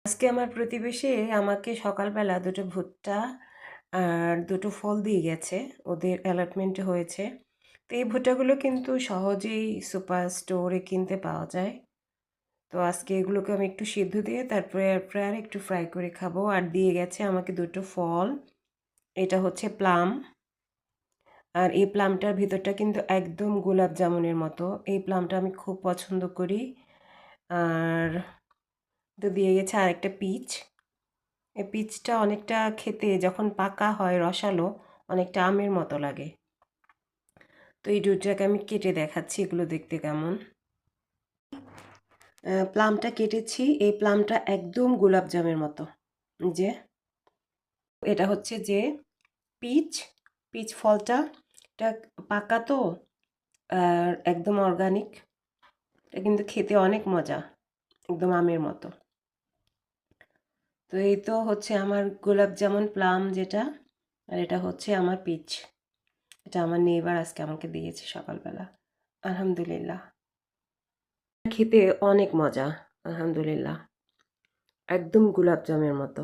আজকে আমার প্রতিবেশী আমাকে সকালবেলা ২ টো ভুট্টা আর ২ টো ফল দিয়ে গেছে। ওদের অ্যালটমেন্ট হয়েছে। তো এই ভুট্টাগুলো কিন্তু সহজেই সুপার স্টোরে কিনতে পাওয়া যায়। তো আজকে এগুলোকে আমি একটু সিদ্ধ দিয়ে তারপরে এয়ার ফ্রায়ারে একটু ফ্রাই করে খাবো। আর দিয়ে গেছে আমাকে ২ টো ফল। এটা হচ্ছে প্লাম। আর এই প্লামটার ভিতরটা কিন্তু একদম গোলাপ জামুনের মতো। এই প্লামটা আমি খুব পছন্দ করি। আর তো দিয়ে গেছে আরেকটা পিচ। এই পিচটা অনেকটা খেতে যখন পাকা হয় রসালো, অনেকটা আমের মতো লাগে। তো এই দুইটাকে আমি কেটে দেখাচ্ছি এগুলো দেখতে কেমন। প্লামটা কেটেছি, এই প্লামটা একদম গোলাপ জামের মতো। যে এটা হচ্ছে যে পিচ, পিচ ফলটা এটা পাকা তো আর একদম অর্গানিক। এটা কিন্তু খেতে অনেক মজা, একদম আমের মতো। তো এই তো হচ্ছে আমার গোলাপ জামুন প্লাম যেটা, আর এটা হচ্ছে আমার পিচ। এটা আমার নেইবার আজকে আমাকে দিয়েছে সকালবেলা। আলহামদুলিল্লাহ। খেতে অনেক মজা, আলহামদুলিল্লাহ। একদম গোলাপ জামের মতো।